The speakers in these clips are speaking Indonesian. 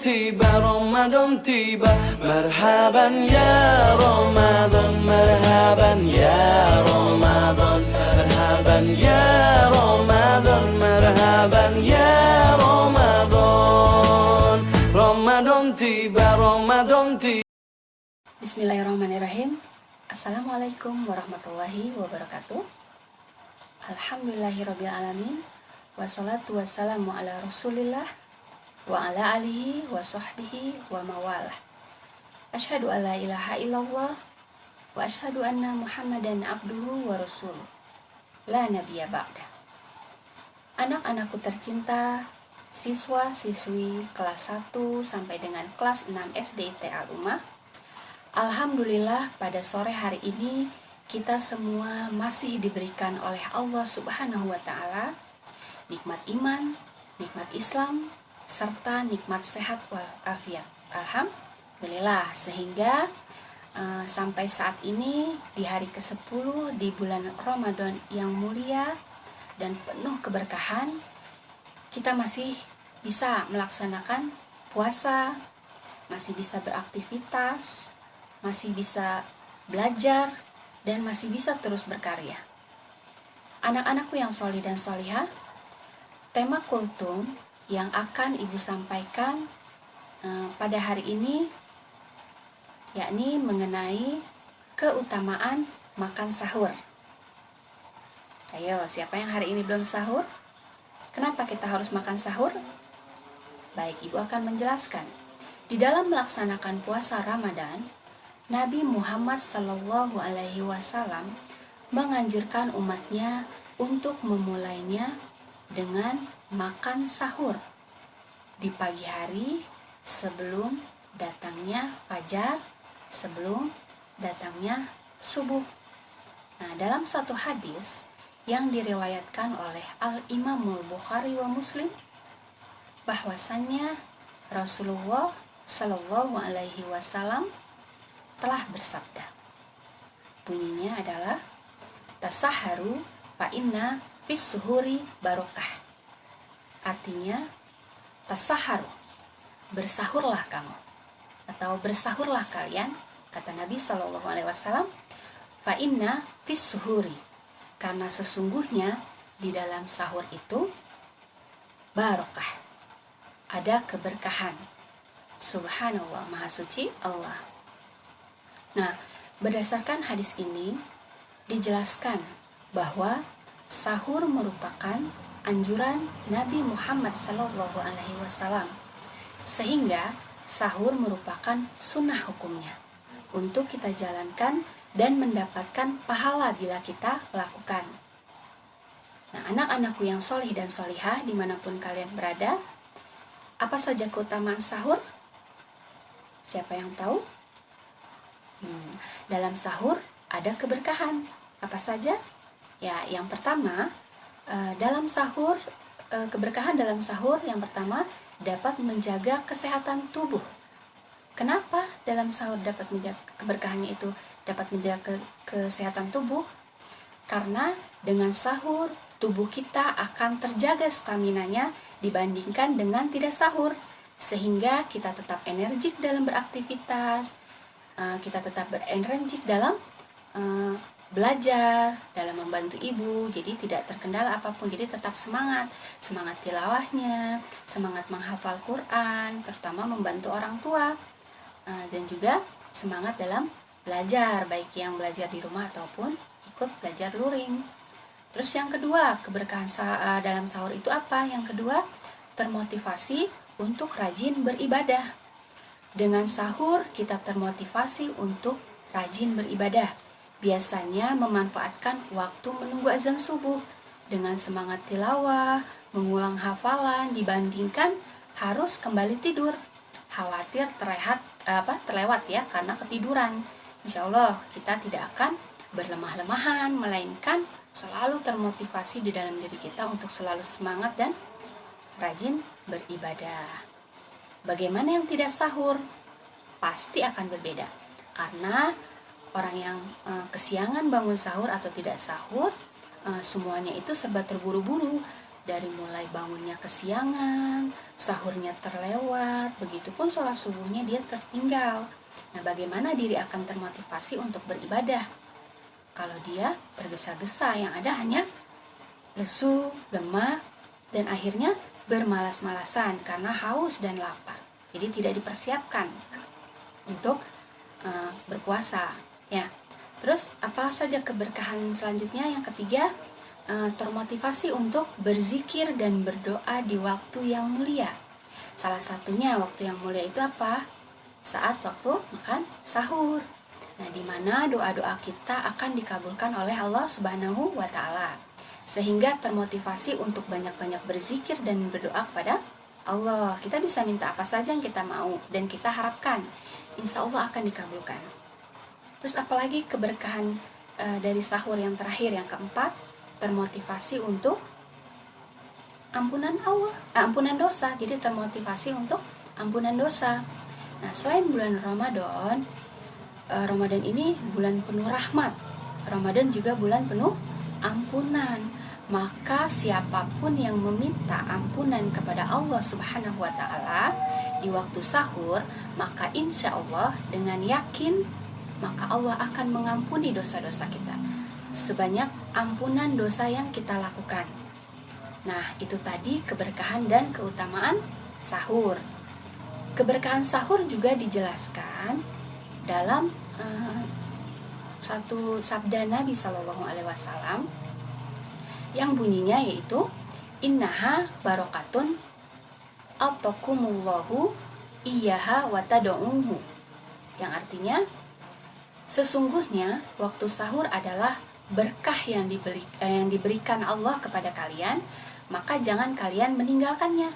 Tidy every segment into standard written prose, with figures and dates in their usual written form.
Ramadan tiba, marhaban ya Ramadan, marhaban ya Ramadan, marhaban ya Ramadan, marhaban ya Ramadan. Ramadan tiba, Ramadan tiba. Bismillahirrahmanirrahim. Assalamualaikum warahmatullahi wabarakatuh. Alhamdulillahirrabbilalamin. Wassalatu wassalamu ala rasulillah wa ala alihi wa sahbihi wa mawalah. Asyhadu an la ilaha illallah wa asyhadu anna muhammadan abduhu wa rasuluh. La nabiyya ba'da. Anak-anakku tercinta, siswa-siswi kelas 1 sampai dengan kelas 6 SD IT Al-Ummah. Alhamdulillah pada sore hari ini kita semua masih diberikan oleh Allah Subhanahu wa Ta'ala nikmat iman, nikmat Islam, serta nikmat sehat walafiat. Alhamdulillah, sehingga sampai saat ini di hari ke-10 di bulan Ramadan yang mulia dan penuh keberkahan, kita masih bisa melaksanakan puasa, masih bisa beraktivitas, masih bisa belajar, dan masih bisa terus berkarya. Anak-anakku yang sholih dan sholihah, tema kultum yang akan Ibu sampaikan pada hari ini yakni mengenai keutamaan makan sahur. Ayo, siapa yang hari ini belum sahur? Kenapa kita harus makan sahur? Baik, Ibu akan menjelaskan. Di dalam melaksanakan puasa Ramadan, Nabi Muhammad SAW menganjurkan umatnya untuk memulainya dengan makan sahur di pagi hari sebelum datangnya fajar, sebelum datangnya subuh. Nah, dalam satu hadis yang diriwayatkan oleh Al-Imamul Bukhari wa Muslim, bahwasannya Rasulullah Shallallahu Alaihi Wasallam telah bersabda. Bunyinya adalah tasaharu fa inna fis suhuri barokah. Artinya tasaharu, bersahurlah kamu atau bersahurlah kalian, kata Nabi Shallallahu Alaihi Wasallam, fa inna fis suhuri, karena sesungguhnya di dalam sahur itu barokah, ada keberkahan. Subhanallah, maha suci Allah. Nah, berdasarkan hadis ini dijelaskan bahwa sahur merupakan anjuran Nabi Muhammad SAW, sehingga sahur merupakan sunnah hukumnya untuk kita jalankan dan mendapatkan pahala bila kita lakukan. Nah, anak-anakku yang sholih dan sholihah dimanapun kalian berada, apa saja keutamaan sahur? Siapa yang tahu? Dalam sahur ada keberkahan. Apa saja? Ya, yang pertama, dalam sahur, keberkahan dalam sahur yang pertama dapat menjaga kesehatan tubuh. Kenapa dalam sahur dapat menjaga keberkahannya itu dapat menjaga kesehatan tubuh? Karena dengan sahur tubuh kita akan terjaga staminanya dibandingkan dengan tidak sahur, sehingga kita tetap energik dalam beraktivitas, kita tetap berenergik dalam belajar, dalam membantu ibu, jadi tidak terkendala apapun, jadi tetap semangat tilawahnya, semangat menghafal Quran, terutama membantu orang tua, dan juga semangat dalam belajar, baik yang belajar di rumah ataupun ikut belajar luring. Terus yang kedua, keberkahan dalam sahur itu apa? Yang kedua, termotivasi untuk rajin beribadah. Dengan sahur kita termotivasi untuk rajin beribadah. Biasanya memanfaatkan waktu menunggu azan subuh dengan semangat tilawah, mengulang hafalan dibandingkan harus kembali tidur. Khawatir terlewat ya karena ketiduran. Insya Allah kita tidak akan berlemah-lemahan, melainkan selalu termotivasi di dalam diri kita untuk selalu semangat dan rajin beribadah. Bagaimana yang tidak sahur? Pasti akan berbeda. Karena orang yang kesiangan bangun sahur atau tidak sahur, semuanya itu serba terburu-buru. dari mulai bangunnya kesiangan, sahurnya terlewat, begitupun sholat subuhnya dia tertinggal. Nah, bagaimana diri akan termotivasi untuk beribadah kalau dia tergesa-gesa, yang ada hanya lesu, lemah, dan akhirnya bermalas-malasan karena haus dan lapar. Jadi tidak dipersiapkan untuk berpuasa. Ya. Terus apa saja keberkahan selanjutnya? Yang ketiga, termotivasi untuk berzikir dan berdoa di waktu yang mulia. Salah satunya waktu yang mulia itu apa? Saat waktu makan sahur. Nah, di mana doa-doa kita akan dikabulkan oleh Allah Subhanahu wa taala. Sehingga termotivasi untuk banyak-banyak berzikir dan berdoa kepada Allah. Kita bisa minta apa saja yang kita mau dan kita harapkan, insya Allah akan dikabulkan. Terus apalagi keberkahan dari sahur yang terakhir, yang keempat, termotivasi untuk ampunan Allah, ampunan dosa. Jadi termotivasi untuk ampunan dosa. Nah, selain bulan Ramadan, Ramadan ini bulan penuh rahmat. Ramadan juga bulan penuh ampunan. Maka siapapun yang meminta ampunan kepada Allah Subhanahu wa taala di waktu sahur, maka insya Allah dengan yakin maka Allah akan mengampuni dosa-dosa kita sebanyak ampunan dosa yang kita lakukan. Nah, itu tadi keberkahan dan keutamaan sahur. Keberkahan sahur juga dijelaskan dalam satu sabda Nabi Shallallahu Alaihi Wasallam yang bunyinya yaitu innaha barokatun atakumullahu iyyaha watad'uhu, yang artinya sesungguhnya waktu sahur adalah berkah yang diberikan Allah kepada kalian, maka jangan kalian meninggalkannya.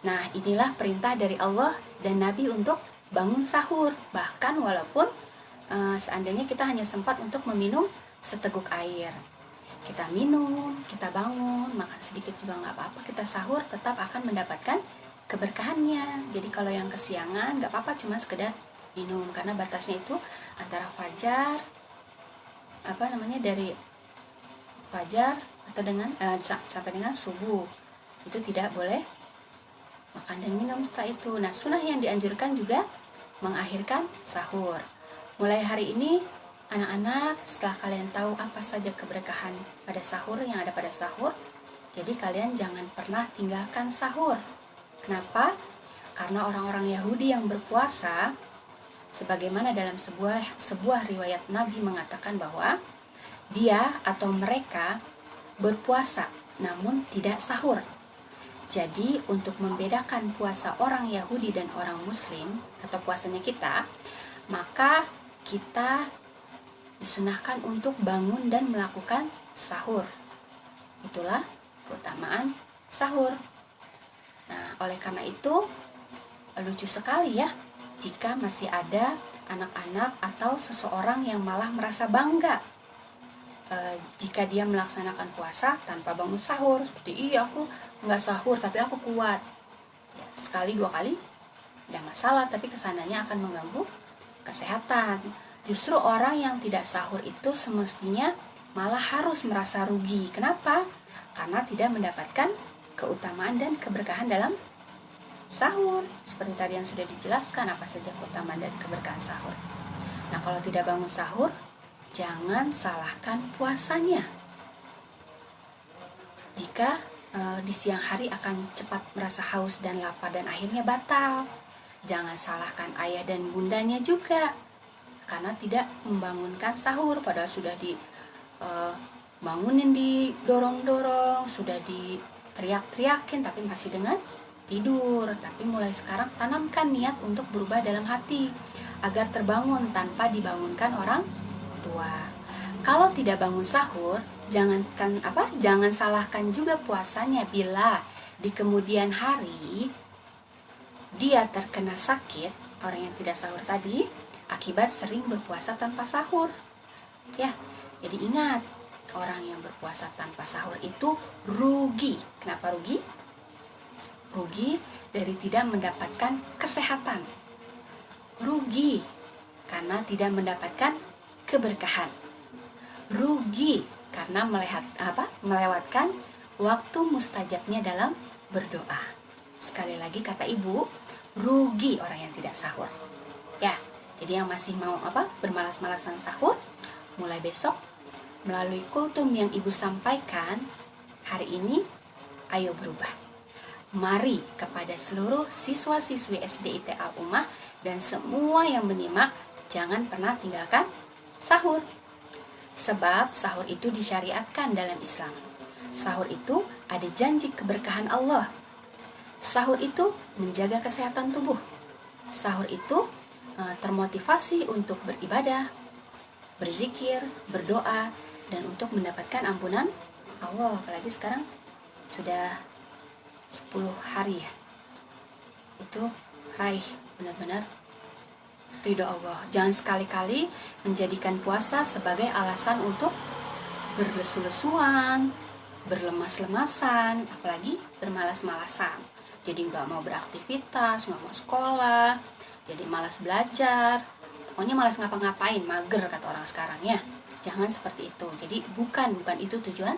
Nah, inilah perintah dari Allah dan Nabi untuk bangun sahur, bahkan walaupun seandainya kita hanya sempat untuk meminum seteguk air. Kita minum, kita bangun, makan sedikit juga nggak apa-apa, kita sahur tetap akan mendapatkan keberkahannya. Jadi kalau yang kesiangan nggak apa-apa, cuma sekedar minum, karena batasnya itu antara fajar, dari fajar atau dengan sampai dengan subuh, itu tidak boleh makan dan minum setelah itu. Nah, sunnah yang dianjurkan juga mengakhirkan sahur. Mulai hari ini anak-anak, setelah kalian tahu apa saja keberkahan pada sahur yang ada pada sahur, jadi kalian jangan pernah tinggalkan sahur. Kenapa? Karena orang-orang Yahudi yang berpuasa, sebagaimana dalam sebuah riwayat Nabi mengatakan bahwa dia atau mereka berpuasa namun tidak sahur. Jadi untuk membedakan puasa orang Yahudi dan orang Muslim atau puasanya kita, maka kita disunahkan untuk bangun dan melakukan sahur. Itulah keutamaan sahur. Nah, oleh karena itu lucu sekali ya jika masih ada anak-anak atau seseorang yang malah merasa bangga jika dia melaksanakan puasa tanpa bangun sahur. Seperti, aku nggak sahur tapi aku kuat. Ya, sekali dua kali tidak masalah, tapi kesananya akan mengganggu kesehatan. Justru orang yang tidak sahur itu semestinya malah harus merasa rugi. Kenapa? Karena tidak mendapatkan keutamaan dan keberkahan dalam sahur. Seperti tadi yang sudah dijelaskan apa saja keutamaan dan keberkahan sahur. Nah, kalau tidak bangun sahur, jangan salahkan puasanya. Jika di siang hari akan cepat merasa haus dan lapar dan akhirnya batal, jangan salahkan ayah dan bundanya juga karena tidak membangunkan sahur, padahal sudah dibangunin, didorong-dorong, sudah diteriak-teriakin, tapi masih dengan tidur. Tapi mulai sekarang tanamkan niat untuk berubah dalam hati agar terbangun tanpa dibangunkan orang tua. Kalau tidak bangun sahur, jangan salahkan juga puasanya bila di kemudian hari dia terkena sakit, orang yang tidak sahur tadi, akibat sering berpuasa tanpa sahur. Ya, jadi ingat, orang yang berpuasa tanpa sahur itu rugi. Kenapa rugi? Rugi dari tidak mendapatkan kesehatan. Rugi karena tidak mendapatkan keberkahan. Rugi karena melewatkan waktu mustajabnya dalam berdoa. Sekali lagi kata ibu, rugi orang yang tidak sahur. Ya, jadi yang masih mau bermalas-malasan sahur, mulai besok melalui kultum yang ibu sampaikan hari ini, ayo berubah. Mari kepada seluruh siswa-siswi SDIT Al-Ummah dan semua yang menyimak, jangan pernah tinggalkan sahur. Sebab sahur itu disyariatkan dalam Islam. Sahur itu ada janji keberkahan Allah. Sahur itu menjaga kesehatan tubuh. Sahur itu termotivasi untuk beribadah, berzikir, berdoa, dan untuk mendapatkan ampunan Allah. Apalagi sekarang sudah 10 hari ya. Itu raih benar-benar ridho Allah. Jangan sekali-kali menjadikan puasa sebagai alasan untuk berlesu-lesuan, berlemas-lemasan, apalagi bermalas-malasan. Jadi nggak mau beraktivitas, nggak mau sekolah, jadi malas belajar, pokoknya malas ngapa-ngapain, mager kata orang sekarang ya. Jangan seperti itu. Jadi bukan itu tujuan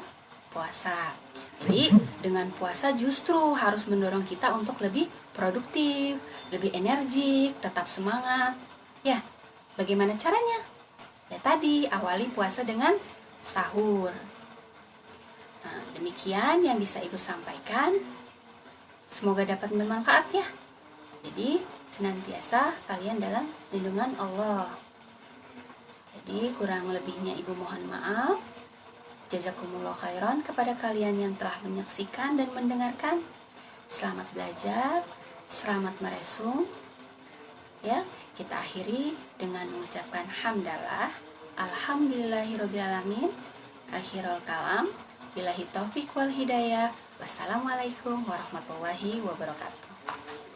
puasa. Jadi dengan puasa justru harus mendorong kita untuk lebih produktif, lebih energik, tetap semangat. Ya, bagaimana caranya? Ya tadi, awali puasa dengan sahur. Nah, demikian yang bisa ibu sampaikan. Semoga dapat bermanfaat ya. Jadi senantiasa kalian dalam lindungan Allah. Jadi kurang lebihnya ibu mohon maaf. Jazakumullah khairan kepada kalian yang telah menyaksikan dan mendengarkan. Selamat belajar, selamat meresum. Ya, kita akhiri dengan mengucapkan hamdalah, alhamdulillahirobbilalamin, akhirul kalam, billahi taufiq wal hidayah. Wassalamualaikum warahmatullahi wabarakatuh.